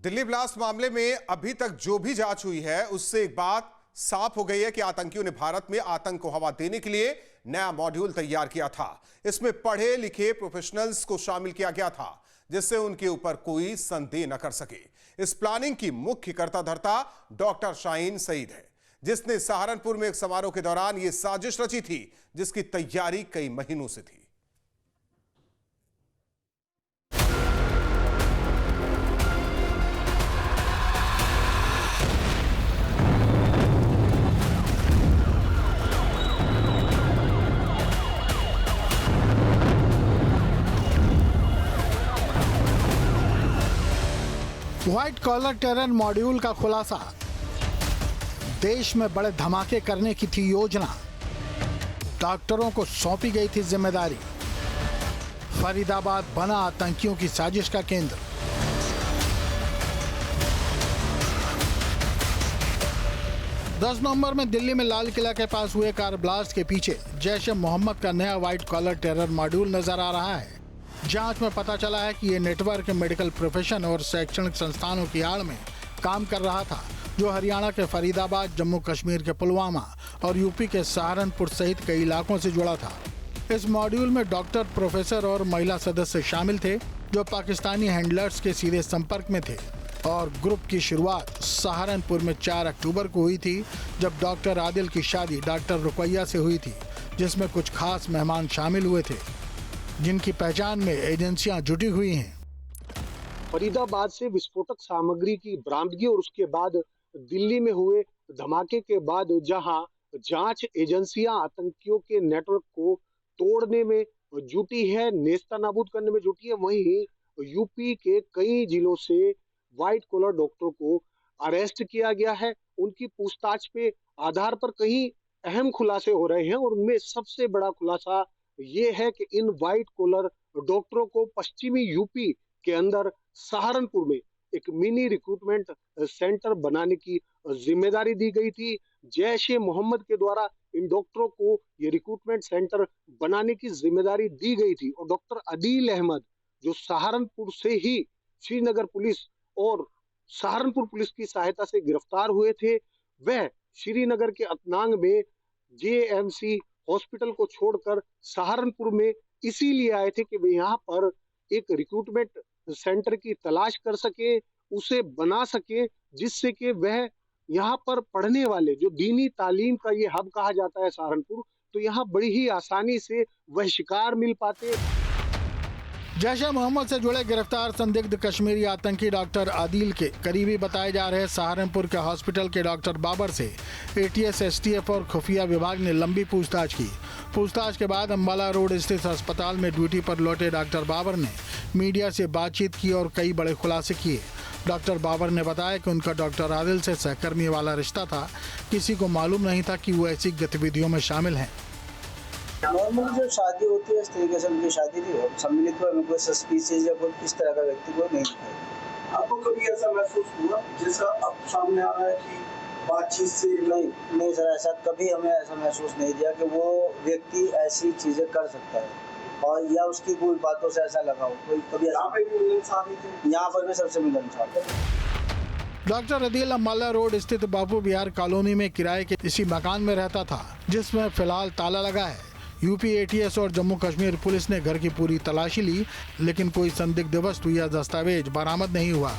Delhi blast मामले में अभी तक जो भी जांच हुई है उससे एक बात साफ हो गई है कि आतंकियों ने भारत में आतंक को हवा देने के लिए नया मॉड्यूल तैयार किया था। इसमें पढ़े लिखे प्रोफेशनल्स को शामिल किया गया था जिससे उनके ऊपर कोई संदेह न कर सके। इस प्लानिंग की मुख्य कर्ताधर्ता डॉक्टर शाहीन सईद है, जिसने सहारनपुर में एक समारोह के दौरान यह साजिश रची थी जिसकी तैयारी कई महीनों से थी। व्हाइट कॉलर टेरर मॉड्यूल का खुलासा। देश में बड़े धमाके करने की थी योजना, डॉक्टरों को सौंपी गई थी जिम्मेदारी। फरीदाबाद बना आतंकियों की साजिश का केंद्र। दस नवंबर में दिल्ली में लाल किला के पास हुए कार ब्लास्ट के पीछे जैश ए मोहम्मद का नया व्हाइट कॉलर टेरर मॉड्यूल नजर आ रहा है। जांच में पता चला है कि ये नेटवर्क मेडिकल प्रोफेशन और शैक्षणिक संस्थानों की आड़ में काम कर रहा था, जो हरियाणा के फरीदाबाद, जम्मू कश्मीर के पुलवामा और यूपी के सहारनपुर सहित कई इलाकों से जुड़ा था। इस मॉड्यूल में डॉक्टर, प्रोफेसर और महिला सदस्य शामिल थे जो पाकिस्तानी हैंडलर्स के सीधे संपर्क में थे। और ग्रुप की शुरुआत सहारनपुर में 4 अक्टूबर को हुई थी, जब डॉक्टर आदिल की शादी डॉक्टर रुकैया से हुई थी, जिसमें कुछ खास मेहमान शामिल हुए थे जिनकी पहचान में एजेंसियां जुटी हुई हैं। फरीदाबाद से विस्फोटक सामग्री की बरामदगी और उसके बाद दिल्ली में हुए धमाके के बाद जहां जांच एजेंसियां आतंकियों के नेटवर्क को तोड़ने में जुटी है, नेस्तनाबूद करने में जुटी है, वहीं यूपी के कई जिलों से व्हाइट कॉलर डॉक्टरों को अरेस्ट किया गया है। उनकी पूछताछ पे आधार पर कई अहम खुलासे हो रहे हैं और उनमें सबसे बड़ा खुलासा ये है कि इन व्हाइट कॉलर डॉक्टरों को पश्चिमी यूपी के अंदर सहारनपुर में एक मिनी रिक्रूटमेंट सेंटर बनाने की जिम्मेदारी दी गई थी। जैश ए मोहम्मद के द्वारा इन डॉक्टरों को ये रिक्रूटमेंट सेंटर बनाने की जिम्मेदारी दी गई थी और डॉक्टर अदील अहमद, जो सहारनपुर से ही श्रीनगर पुलिस और सहारनपुर पुलिस की सहायता से गिरफ्तार हुए थे, वह श्रीनगर के अतनांग में जेएमसी हॉस्पिटल को छोड़कर सहारनपुर में इसीलिए आए थे कि वे यहाँ पर एक रिक्रूटमेंट सेंटर की तलाश कर सके, उसे बना सके, जिससे कि वह यहाँ पर पढ़ने वाले, जो दीनी तालीम का ये हब कहा जाता है सहारनपुर, तो यहाँ बड़ी ही आसानी से वह शिकार मिल पाते। जैश ए मोहम्मद से जुड़े गिरफ्तार संदिग्ध कश्मीरी आतंकी डॉक्टर आदिल के करीबी बताए जा रहे सहारनपुर के हॉस्पिटल के डॉक्टर बाबर से एटीएस, एसटीएफ और खुफिया विभाग ने लंबी पूछताछ की। पूछताछ के बाद अम्बाला रोड स्थित अस्पताल में ड्यूटी पर लौटे डॉक्टर बाबर ने मीडिया से बातचीत की और कई बड़े खुलासे किए। डॉक्टर बाबर ने बताया कि उनका डॉक्टर आदिल से सहकर्मी वाला रिश्ता था, किसी को मालूम नहीं था कि वो ऐसी गतिविधियों में शामिल हैं। नॉर्मल जो शादी होती है इस तरीके से उनकी शादी थी और सम्मिलित हुआ में कोई सस्पिशियस या कोई इस तरह का व्यक्ति को नहीं दिखाई। आपको कभी ऐसा महसूस हुआ जैसा अब सामने आ रहा है कि बातचीत से नहीं सर, ऐसा कभी हमें ऐसा महसूस नहीं किया कि वो व्यक्ति ऐसी चीजें कर सकता है और या उसकी कोई बातों से ऐसा लगा हो। कोई कभी यहाँ पे भी मिलनसार थे, यहाँ पर भी सबसे मिलनसार थे। डॉक्टर अदील अम्बाला रोड स्थित बापू बिहार कॉलोनी में किराए के इसी मकान में रहता था, जिसमें फिलहाल ताला लगा है। यूपी एटीएस और जम्मू कश्मीर पुलिस ने घर की पूरी तलाशी ली, लेकिन कोई संदिग्ध वस्तु या दस्तावेज बरामद नहीं हुआ।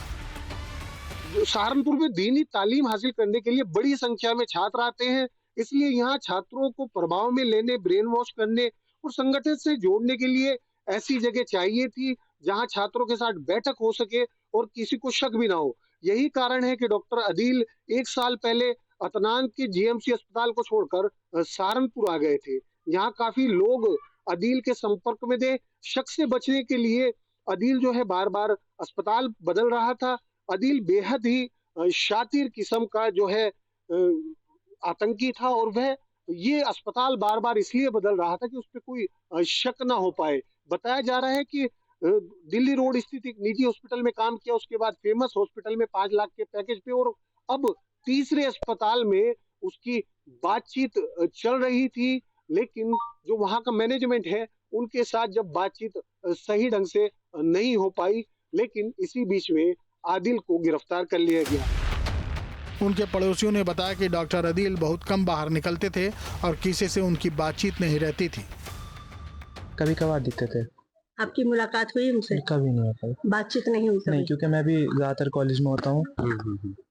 सहारनपुर में दीनी तालीम हासिल करने के लिए बड़ी संख्या में छात्र आते हैं, इसलिए यहाँ छात्रों को प्रभाव में लेने, ब्रेन वॉश करने और संगठन से जोड़ने के लिए ऐसी जगह चाहिए थी जहाँ छात्रों के साथ बैठक हो सके और किसी को शक भी ना हो। यही कारण है कि डॉक्टर अदील 1 साल पहले अतनांग के जीएमसी अस्पताल को छोड़कर सहारनपुर आ गए थे। यहाँ काफी लोग अदील के संपर्क में थे। शक से बचने के लिए अदील जो है बार बार अस्पताल बदल रहा था। अदील बेहद ही शातिर किस्म का जो है आतंकी था और वह ये अस्पताल बार बार इसलिए बदल रहा था कि उस पर कोई शक ना हो पाए। बताया जा रहा है कि दिल्ली रोड स्थित एक निजी हॉस्पिटल में काम किया, उसके बाद फेमस हॉस्पिटल में 5 लाख के पैकेज पे, और अब तीसरे अस्पताल में उसकी बातचीत चल रही थी, लेकिन जो वहां का मैनेजमेंट है उनके साथ जब बातचीत सही ढंग से नहीं हो पाई, लेकिन इसी बीच में आदिल को गिरफ्तार कर लिया गया। उनके पड़ोसियों ने बताया कि डॉक्टर आदिल बहुत कम बाहर निकलते थे और किसी से उनकी बातचीत नहीं रहती थी। कभी कभार दिखते थे। आपकी मुलाकात हुई उनसे? कभी नहीं होता। बातचीत नहीं हुई नहीं, कभी? क्योंकि मैं भी ज़्यादातर कॉलेज में होता हूँ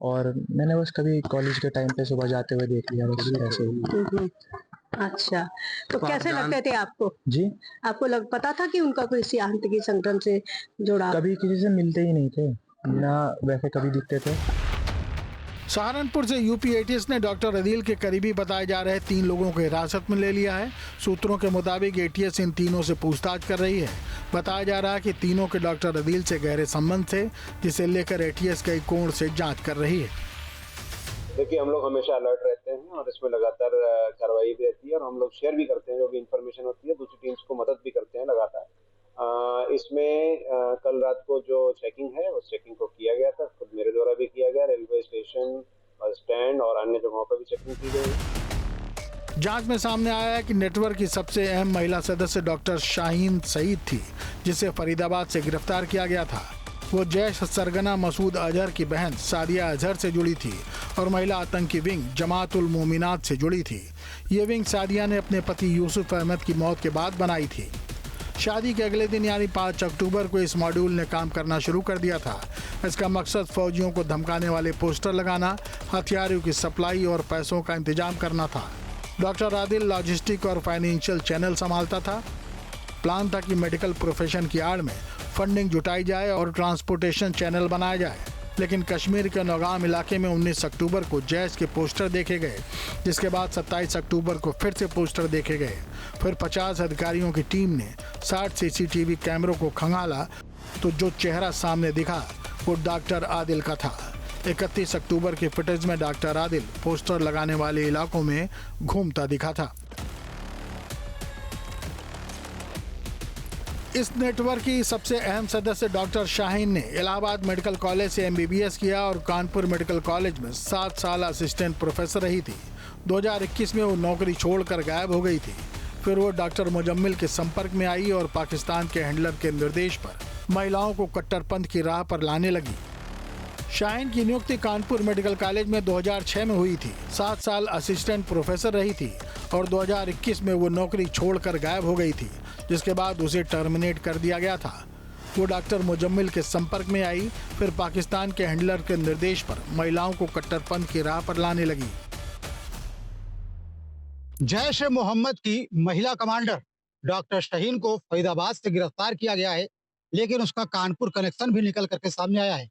और मैंने बस कभी कॉलेज के टाइम पे सुबह जाते हुए देख लिया, बस ऐसे ही। अच्छा, तो कैसे लगते थे आपको? जी, आपको पता था कि उनका किसी आतंकी संगठन से जुड़ा? कभी किसी से मिलते ही नहीं थे, ना वैसे कभी दिखते थे। सहारनपुर से यूपी एटीएस ने डॉक्टर आदिल के करीबी बताए जा रहे 3 लोगों को हिरासत में ले लिया है। सूत्रों के मुताबिक एटीएस इन तीनों से पूछताछ कर रही है। बताया जा रहा है कि तीनों के डॉक्टर आदिल से गहरे संबंध थे, जिसे लेकर एटीएस कई कोण से जांच कर रही है। देखिए, हम लोग हमेशा अलर्ट रहते हैं और इसमें लगातार कार्रवाई भी रहती है और हम लोग शेयर भी करते हैं जो भी इंफॉर्मेशन होती है, दूसरी टीम्स को मदद भी करते हैं लगातार। इसमें कल रात को जो चेकिंग है उस चेकिंग को किया गया था, खुद मेरे द्वारा भी किया गया, रेलवे स्टेशन, बस स्टैंड और अन्य जगहों पर भी चेकिंग की गई। जांच में सामने आया है कि नेटवर्क की सबसे अहम महिला सदस्य डॉक्टर शाहीन सईद थी, जिसे फरीदाबाद से गिरफ्तार किया गया था। वो जैश सरगना मसूद अजहर की बहन सादिया अजहर से जुड़ी थी और महिला आतंकी विंग जमातुल मोमिनात से जुड़ी थी। ये विंग सादिया ने अपने पति यूसुफ अहमद की मौत के बाद बनाई थी। शादी के अगले दिन यानी 5 अक्टूबर को इस मॉड्यूल ने काम करना शुरू कर दिया था। इसका मकसद फौजियों को धमकाने वाले पोस्टर लगाना, हथियारों की सप्लाई और पैसों का इंतजाम करना था। डॉक्टर आदिल लॉजिस्टिक और फाइनेंशियल चैनल संभालता था। प्लान था कि मेडिकल प्रोफेशन की आड़ में फंडिंग जुटाई जाए और ट्रांसपोर्टेशन चैनल बनाया जाए। लेकिन कश्मीर के नौगाम इलाके में 19 अक्टूबर को जैश के पोस्टर देखे गए, जिसके बाद 27 अक्टूबर को फिर से पोस्टर देखे गए। फिर 50 अधिकारियों की टीम ने 60 सीसीटीवी कैमरों को खंगाला तो जो चेहरा सामने दिखा वो डॉक्टर आदिल का था। 31 अक्टूबर के फुटेज में डॉक्टर आदिल पोस्टर लगाने वाले इलाकों में घूमता दिखा था। इस नेटवर्क की सबसे अहम सदस्य डॉक्टर शाहीन ने इलाहाबाद मेडिकल कॉलेज से MBBS किया और कानपुर मेडिकल कॉलेज में 7 साल असिस्टेंट प्रोफेसर रही थी। 2021 में वो नौकरी छोड़कर गायब हो गई थी। फिर वो डॉक्टर मुजम्मिल के संपर्क में आई और पाकिस्तान के हैंडलर के निर्देश पर महिलाओं को कट्टरपंथ की राह पर लाने लगी। शाहीन की नियुक्ति कानपुर मेडिकल कॉलेज में 2006 में हुई थी। 7 साल असिस्टेंट प्रोफेसर रही थी और 2021 में वो नौकरी छोड़कर गायब हो गई थी, जिसके बाद उसे टर्मिनेट कर दिया गया था। वो डॉक्टर मुजम्मिल के संपर्क में आई, फिर पाकिस्तान के हैंडलर के निर्देश पर महिलाओं को कट्टरपंथ की राह पर लाने लगी। जैश ए मोहम्मद की महिला कमांडर डॉक्टर शाहीन को फरीदाबाद से गिरफ्तार किया गया है, लेकिन उसका कानपुर कनेक्शन भी निकल करके सामने आया है।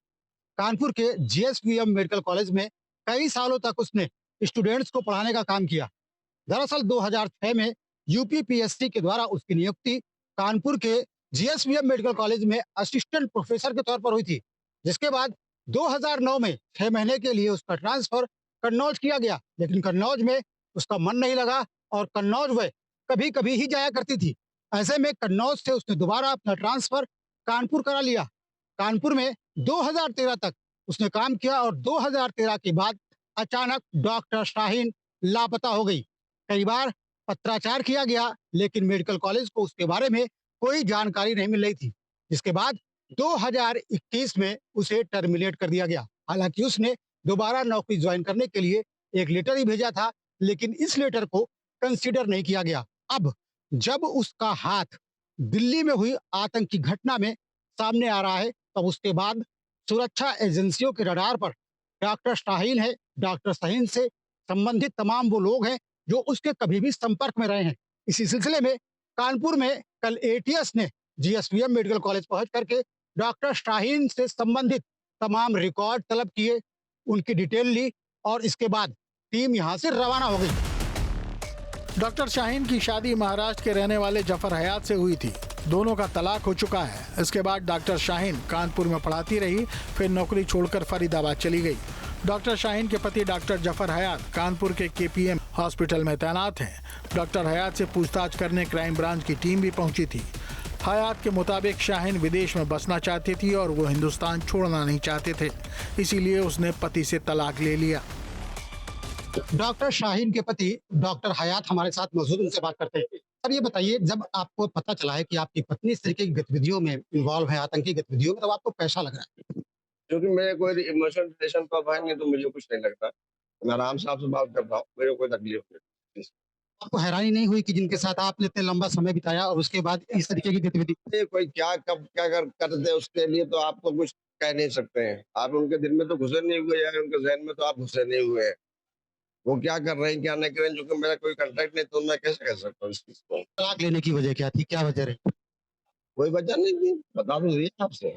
कानपुर के GSVM मेडिकल कॉलेज में कई सालों तक उसने स्टूडेंट्स को पढ़ाने का काम किया। दरअसल 2006 में UPPSC के द्वारा उसकी नियुक्ति कानपुर के GSVM मेडिकल कॉलेज में असिस्टेंट प्रोफेसर के तौर पर हुई थी, जिसके बाद 2009 में 6 महीने के लिए उसका ट्रांसफर कन्नौज किया गया। लेकिन कन्नौज में उसका मन नहीं लगा और कन्नौज वह कभी कभी ही जाया करती थी। ऐसे में कन्नौज से उसने दोबारा अपना ट्रांसफर कानपुर करा लिया। कानपुर में 2013 तक उसने काम किया और 2013 के बाद अचानक डॉक्टर शाहीन लापता हो गई। कई बार पत्राचार किया गया, लेकिन मेडिकल कॉलेज को उसके बारे में कोई जानकारी नहीं मिल रही थी, जिसके बाद 2021 में उसे टर्मिनेट कर दिया गया। हालांकि उसने दोबारा नौकरी ज्वाइन करने के लिए एक लेटर ही भेजा था, लेकिन इस लेटर को कंसीडर नहीं किया गया। अब जब उसका हाथ दिल्ली में हुई आतंकी घटना में सामने आ रहा है, तब उसके बाद सुरक्षा एजेंसियों के रडार पर डॉक्टर शाहीन है। डॉक्टर शाहीन से संबंधित तमाम वो लोग हैं जो उसके कभी भी संपर्क में रहे हैं। इसी सिलसिले में कानपुर में कल ATS ने GSVM मेडिकल कॉलेज पहुंच करके डॉक्टर शाहीन से संबंधित तमाम रिकॉर्ड तलब किए, उनकी डिटेल ली और इसके बाद टीम यहां से रवाना हो गई। डॉक्टर शाहीन की शादी महाराष्ट्र के रहने वाले जफर हयात से हुई थी। दोनों का तलाक हो चुका है। इसके बाद डॉक्टर शाहीन कानपुर में पढ़ाती रही, फिर नौकरी छोड़कर फरीदाबाद चली गई। डॉक्टर शाहीन के पति डॉक्टर जफर हयात कानपुर के KPM हॉस्पिटल में तैनात हैं। डॉक्टर हयात से पूछताछ करने क्राइम ब्रांच की टीम भी पहुंची थी। हयात के मुताबिक शाहीन विदेश में बसना चाहती थी और वो हिंदुस्तान छोड़ना नहीं चाहते थे, इसीलिए उसने पति से तलाक ले लिया। डॉक्टर शाहीन के पति डॉक्टर हयात हमारे साथ मौजूद, उनसे बात करते हैं। सर, ये बताइए, जब आपको पता चला है कि आपकी पत्नी इस तरीके की गतिविधियों में इन्वॉल्व है, आतंकी गतिविधियों में, तब आपको कैसा लग रहा है? क्योंकि मेरे कोई इमोशनल रिलेशन पर है नहीं, तो मुझे कुछ नहीं लगता। मैं आराम से आपसे बात करता हूँ, मेरे को कोई तकलीफ नहीं। आपको हैरानी नहीं हुई कि जिनके साथ आपने इतने लंबा समय बिताया और उसके बाद इस तरीके की गतिविधि? ये कोई क्या कब क्या कर दे उसके लिए तो आप तो कुछ कह नहीं सकते हैं। आप उनके दिल में तो घुसे नहीं हुए हैं, उनके ज़हन में तो आप घुसे नहीं हुए हैं। वो क्या कर रहे हैं, क्या नहीं कर रहे हैं, जो कि मेरा कोई कॉन्टैक्ट नहीं, तो मैं कैसे कह सकता हूँ इस चीज़ को? तलाक लेने की वजह क्या थी? क्या वजह रही? कोई वजह नहीं थी, बता तो दिए आपसे।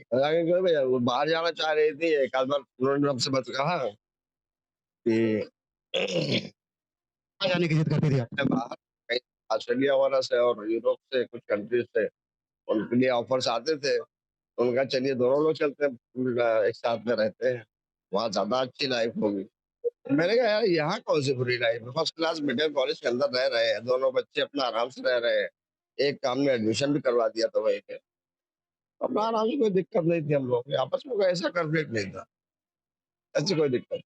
हालाँकि कोई वजह वो बाहर जाना चाह रही थी, एक आध बार उन्होंने हमसे बस कहा कि कहाँ जाने की जिद करती थी आप? मैं बाहर कहीं ऑस्ट्रेलिया वगैरह से और यूरोप से कुछ कंट्रीज़ से उनके लिए ऑफर्स आते थे। तो उन्होंने कहा चलिए दोनों लोग चलते हैं, एक साथ में रहते हैं, वहाँ ज़्यादा अच्छी लाइफ होगी। मैंने कहा यार यहाँ कौन सी बुरी लाइफ है, फर्स्ट क्लास मेडिकल कॉलेज के अंदर रह रहे हैं, दोनों बच्चे अपना आराम से रह रहे हैं। एक काम में एडमिशन भी करवा दिया था वहीं पे। अपना आराम से, कोई दिक्कत नहीं थी हम लोगों की, आपस में कोई ऐसा कॉन्फ्लिक्ट नहीं था, ऐसी कोई दिक्कत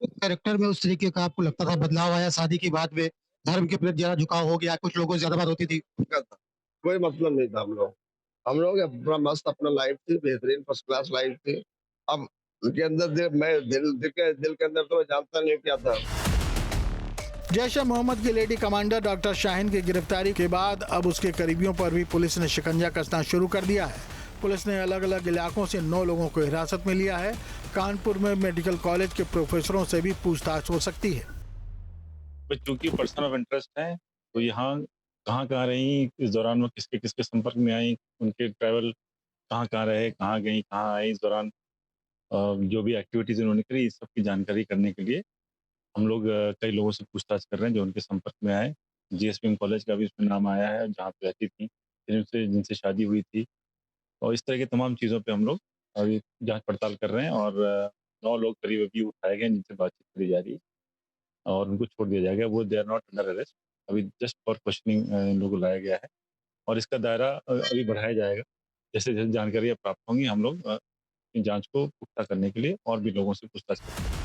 कैरेक्टर में उस तरीके का आपको लगता था बदलाव आया शादी के बाद में? धर्म के प्रति ज्यादा झुकाव हो गया, कुछ लोगों से ज्यादा बात होती थी? था। कोई मतलब नहीं था हम लोग अपना मस्त अपना लाइफ थी, बेहतरीन फर्स्ट क्लास लाइफ थी। अब उनके अंदर दिल के अंदर तो मैं जानता नहीं क्या था। जैश ए मोहम्मद की लेडी कमांडर डॉक्टर शाहीन की गिरफ्तारी के बाद अब उसके करीबियों पर भी पुलिस ने शिकंजा कसना शुरू कर दिया है। पुलिस ने अलग अलग इलाकों से 9 लोगों को हिरासत में लिया है। कानपुर में मेडिकल कॉलेज के प्रोफेसरों से भी पूछताछ हो सकती है। चूंकि पर्सन ऑफ इंटरेस्ट है, तो यहाँ कहाँ रही, इस दौरान वो किसके किसके संपर्क में आई, उनके ट्रैवल कहाँ रहे, कहाँ गई, कहाँ आई, इस दौरान जो भी एक्टिविटीज उन्होंने करी, इस सब की जानकारी करने के लिए हम लोग कई लोगों से पूछताछ कर रहे हैं जो उनके संपर्क में आए। GSPM कॉलेज का भी उसमें नाम आया है, जहाँ पे रहती थी, जिनसे शादी हुई थी, और इस तरह के तमाम चीज़ों पे हम लोग अभी जांच पड़ताल कर रहे हैं। और 9 लोग करीब अभी उठाए गए जिनसे बातचीत करी जा रही है और उनको छोड़ दिया जाएगा। वो they are not under arrest, अभी जस्ट फॉर क्वेश्चनिंग इन लोगों को लाया गया है और इसका दायरा अभी बढ़ाया जाएगा। जैसे जैसे जानकारियाँ प्राप्त होंगी हम लोग जांच को पुख्ता करने के लिए और भी लोगों से पूछताछ करेंगे।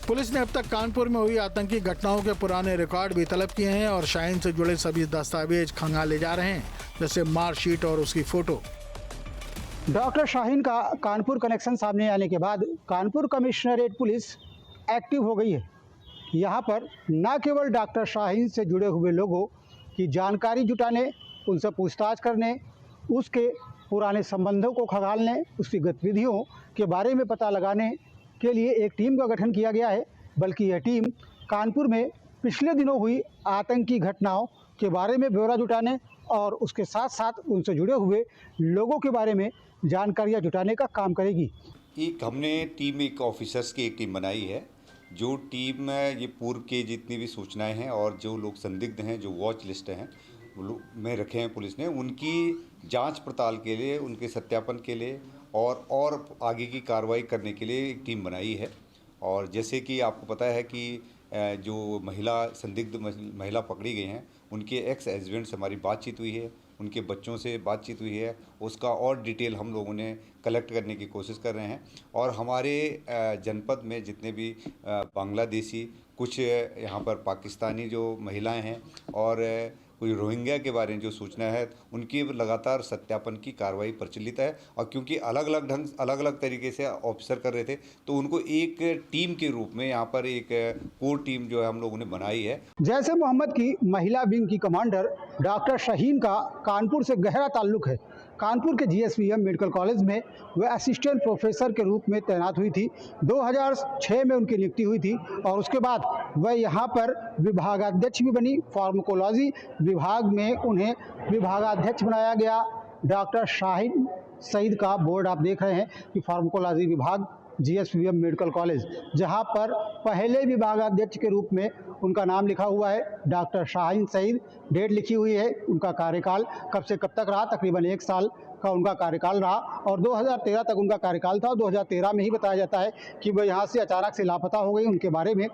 पुलिस ने अब तक कानपुर में हुई आतंकी घटनाओं के पुराने रिकॉर्ड भी तलब किए हैं और शाहीन से जुड़े सभी दस्तावेज खंगाले जा रहे हैं, जैसे मार्कशीट और उसकी फोटो। डॉक्टर शाहीन का कानपुर कनेक्शन सामने आने के बाद कानपुर कमिश्नरेट पुलिस एक्टिव हो गई है। यहाँ पर न केवल डॉक्टर शाहीन से जुड़े हुए लोगों की जानकारी जुटाने, उनसे पूछताछ करने, उसके पुराने संबंधों को खंगालने, उसकी गतिविधियों के बारे में पता लगाने के लिए एक टीम का गठन किया गया है, बल्कि यह टीम कानपुर में पिछले दिनों हुई आतंकी घटनाओं के बारे में ब्यौरा जुटाने और उसके साथ साथ उनसे जुड़े हुए लोगों के बारे में जानकारियां जुटाने का काम करेगी। हमने एक ऑफिसर्स की एक टीम बनाई है। जो टीम ये पूर्व के जितनी भी सूचनाएं हैं और जो लोग संदिग्ध हैं, जो वॉच लिस्ट हैं में रखे हैं पुलिस ने, उनकी जांच पड़ताल के लिए, उनके सत्यापन के लिए और आगे की कार्रवाई करने के लिए एक टीम बनाई है। और जैसे कि आपको पता है कि जो संदिग्ध महिला पकड़ी गई हैं, उनके एक्स हस्बैंड से हमारी बातचीत हुई है, उनके बच्चों से बातचीत हुई है, उसका और डिटेल हम लोगों ने कलेक्ट करने की कोशिश कर रहे हैं। और हमारे जनपद में जितने भी बांग्लादेशी, कुछ यहाँ पर पाकिस्तानी जो महिलाएं हैं और कोई रोहिंग्या के बारे में जो सूचना है, उनकी लगातार सत्यापन की कार्रवाई प्रचलित है। और क्योंकि अलग अलग तरीके से ऑफिसर कर रहे थे, तो उनको एक टीम के रूप में यहाँ पर एक कोर टीम जो है हम लोगों ने बनाई है। जैश ए मोहम्मद की महिला विंग की कमांडर डॉक्टर शाहीन का कानपुर से गहरा ताल्लुक है। कानपुर के GSPM मेडिकल कॉलेज में वह असिस्टेंट प्रोफेसर के रूप में तैनात हुई थी। 2006 में उनकी नियुक्ति हुई थी और उसके बाद वह यहाँ पर विभागाध्यक्ष भी बनी। फार्माकोलॉजी विभाग में उन्हें विभागाध्यक्ष बनाया गया। डॉक्टर शाहीन सईद का बोर्ड आप देख रहे हैं कि फार्माकोलॉजी विभाग GSPM मेडिकल कॉलेज, जहां पर पहले विभागाध्यक्ष के रूप में उनका नाम लिखा हुआ है डॉक्टर शाहीन सईद। डेट लिखी हुई है, उनका कार्यकाल कब से कब तक रहा, तकरीबन 1 साल का उनका कार्यकाल रहा और 2013 तक उनका कार्यकाल था। और 2013 में ही बताया जाता है कि वह यहाँ से अचानक से लापता हो गई। उनके बारे में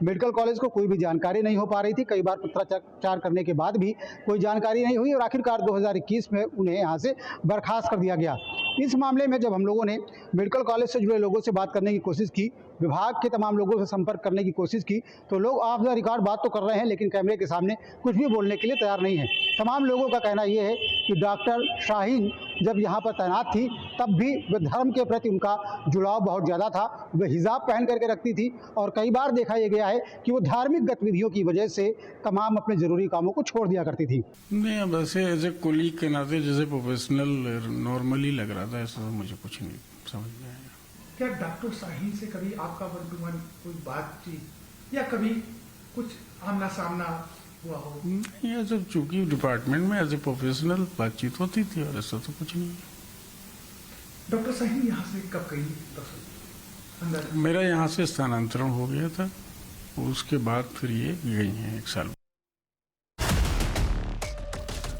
मेडिकल कॉलेज को कोई भी जानकारी नहीं हो पा रही थी। कई बार पत्राचार करने के बाद भी कोई जानकारी नहीं हुई और आखिरकार 2021 में उन्हें यहाँ से बर्खास्त कर दिया गया। इस मामले में जब हम लोगों ने मेडिकल कॉलेज से जुड़े लोगों से बात करने की कोशिश की, विभाग के तमाम लोगों से संपर्क करने की कोशिश की तो लोग ऑफ द रिकॉर्ड बात तो कर रहे हैं, लेकिन कैमरे के सामने कुछ भी बोलने के लिए तैयार नहीं है। तमाम लोगों का कहना यह है कि डॉक्टर शाहीन जब यहाँ पर तैनात थी तब भी धर्म के प्रति उनका जुड़ाव बहुत ज़्यादा था। वह हिजाब पहन करके रखती थी और कई बार देखा यह गया है कि वो धार्मिक गतिविधियों की वजह से तमाम अपने ज़रूरी कामों को छोड़ दिया करती थी। नहीं, वैसे एज ए कोलीग के नाते जैसे प्रोफेशनल नॉर्मली लग रहा था, ऐसा मुझे कुछ नहीं समझ में आया। क्या डॉक्टर शाहीन से कभी आपका 1-to-1 कोई बातचीत या कभी कुछ आमना सामना हुआ हो? नहीं, ऐसा चूंकि डिपार्टमेंट में एज ए प्रोफेशनल बातचीत होती थी और ऐसा तो कुछ नहीं। डॉक्टर शाहीन यहाँ से कब गई? मेरा यहाँ से स्थानांतरण हो गया था, उसके बाद फिर ये गई हैं 1 साल।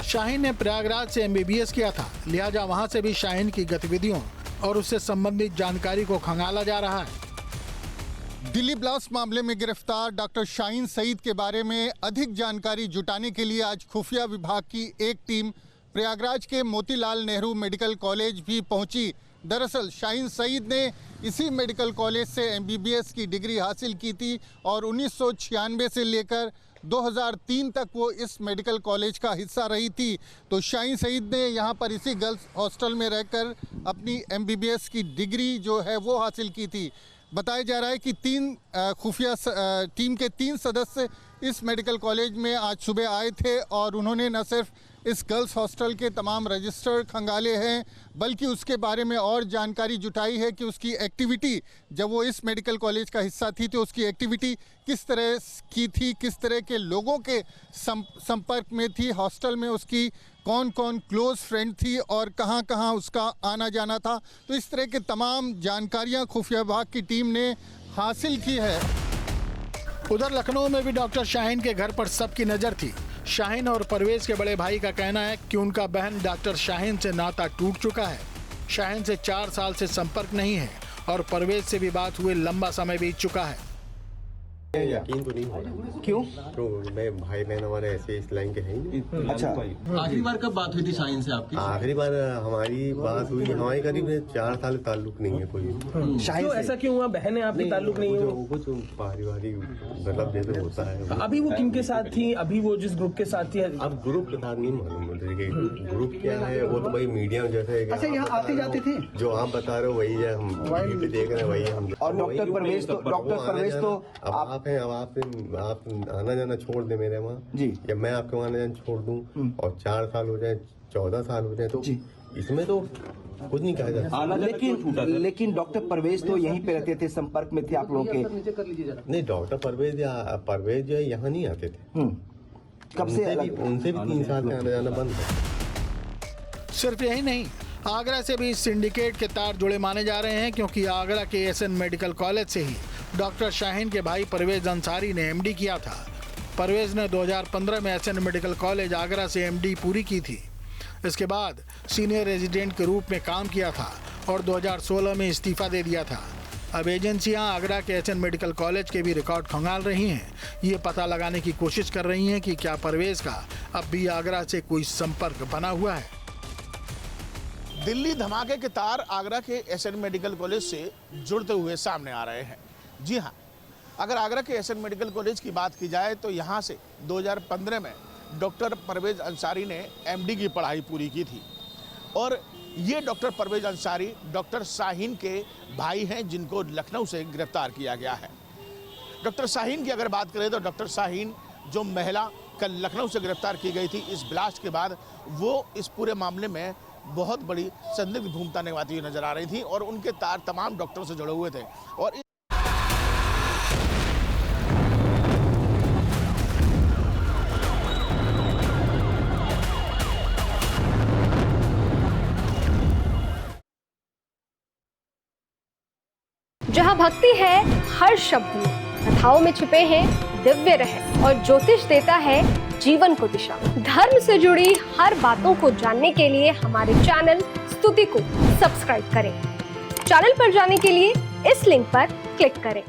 शाहीन ने प्रयागराज से MBBS किया था, लिहाजा वहां से भी शाहीन की गतिविधियों और उससे संबंधित जानकारी को खंगाला जा रहा है। दिल्ली ब्लास्ट मामले में गिरफ्तार डॉक्टर शाहीन सईद के बारे में अधिक जानकारी जुटाने के लिए आज खुफिया विभाग की एक टीम प्रयागराज के मोतीलाल नेहरू मेडिकल कॉलेज भी पहुंची। दरअसल शाहीन सईद ने इसी मेडिकल कॉलेज से MBBS की डिग्री हासिल की थी और 1996 से लेकर 2003 तक वो इस मेडिकल कॉलेज का हिस्सा रही थी। तो शाहीन सईद ने यहाँ पर इसी गर्ल्स हॉस्टल में रहकर अपनी MBBS की डिग्री जो है वो हासिल की थी। बताया जा रहा है कि खुफिया टीम के 3 सदस्य इस मेडिकल कॉलेज में आज सुबह आए थे और उन्होंने न सिर्फ इस गर्ल्स हॉस्टल के तमाम रजिस्टर खंगाले हैं बल्कि उसके बारे में और जानकारी जुटाई है कि उसकी एक्टिविटी, जब वो इस मेडिकल कॉलेज का हिस्सा थी तो उसकी एक्टिविटी किस तरह की थी, किस तरह के लोगों के संपर्क में थी, हॉस्टल में उसकी कौन कौन क्लोज फ्रेंड थी और कहाँ कहाँ उसका आना जाना था। तो इस तरह के तमाम जानकारियाँ खुफिया विभाग की टीम ने हासिल की है। उधर लखनऊ में भी डॉक्टर शाहीन के घर पर सबकी नजर थी। शाहीन और परवेज के बड़े भाई का कहना है कि उनका बहन डॉक्टर शाहीन से नाता टूट चुका है। शाहीन से 4 साल से संपर्क नहीं है और परवेज से भी बात हुए लंबा समय बीत चुका है। यकीन तो नहीं हो रहा। क्यों? तो मैं भाई बहन हमारे ऐसे इस लाइन के हैं ही। अच्छा, आखिरी बार कब बात हुई थी शाहीन से आपकी? आखिरी बार हमारी बात हुई, हमारे करीब 4 साल ताल्लुक नहीं है कोई। शाहीन से ऐसा क्यों हुआ? बहन है आपकी, ताल्लुक नहीं है? वो कुछ पारिवारिक मतलब जैसे होता है। अभी वो किन के साथ थी? अभी वो जिस ग्रुप के साथ थी? अब ग्रुप के साथ नहीं मालूम मुझे कि ग्रुप क्या है। वो तो भाई मीडिया में जैसे अच्छा, यहाँ आते जाते थे? जो आप बता रहे हो वही है, हम टीवी पे देख रहे हैं वही हम। और डॉक्टर परवेज तो आप हैं, अब आप आना जाना छोड़ दे मेरे वहाँ जी, जब मैं आपके वहाँ आना जाना छोड़ दूँ और 4 साल हो जाए, 14 साल हो जाए, तो इसमें तो कुछ नहीं कहा जा सकता। लेकिन डॉक्टर परवेज तो यहीं पे रहते थे, संपर्क में थे आप लोगों के? नहीं, डॉक्टर परवेज जो है यहाँ नहीं आते थे। कब से? उनसे भी 3 साल से आना जाना बंद है। सिर्फ यही नहीं, आगरा से भी इस सिंडिकेट के तार जुड़े माने जा रहे हैं, क्योंकि आगरा के SN मेडिकल कॉलेज से ही डॉक्टर शाहीन के भाई परवेज अंसारी ने MD किया था। परवेज ने 2015 में SN मेडिकल कॉलेज आगरा से MD पूरी की थी। इसके बाद सीनियर रेजिडेंट के रूप में काम किया था और 2016 में इस्तीफा दे दिया था। अब एजेंसियां आगरा के SN मेडिकल कॉलेज के भी रिकॉर्ड खंगाल रही हैं। ये पता लगाने की कोशिश कर रही हैं कि क्या परवेज का अब भी आगरा से कोई संपर्क बना हुआ है। दिल्ली धमाके के तार आगरा के SN मेडिकल कॉलेज से जुड़ते हुए सामने आ रहे हैं। जी हाँ, अगर आगरा के SN मेडिकल कॉलेज की बात की जाए तो यहाँ से 2015 में डॉक्टर परवेज अंसारी ने MD की पढ़ाई पूरी की थी और ये डॉक्टर परवेज अंसारी डॉक्टर शाहीन के भाई हैं, जिनको लखनऊ से गिरफ्तार किया गया है। डॉक्टर शाहीन की अगर बात करें तो डॉक्टर शाहीन जो महिला कल लखनऊ से गिरफ्तार की गई थी इस ब्लास्ट के बाद, वो इस पूरे मामले में बहुत बड़ी संदिग्ध भूमिका निभाती हुई नजर आ रही थी और उनके तार तमाम डॉक्टरों से जुड़े हुए थे। और जहाँ भक्ति है हर शब्द में, कथाओं में छुपे हैं दिव्य रहस्य और ज्योतिष देता है जीवन को दिशा। धर्म से जुड़ी हर बातों को जानने के लिए हमारे चैनल स्तुति को सब्सक्राइब करें। चैनल पर जाने के लिए इस लिंक पर क्लिक करें।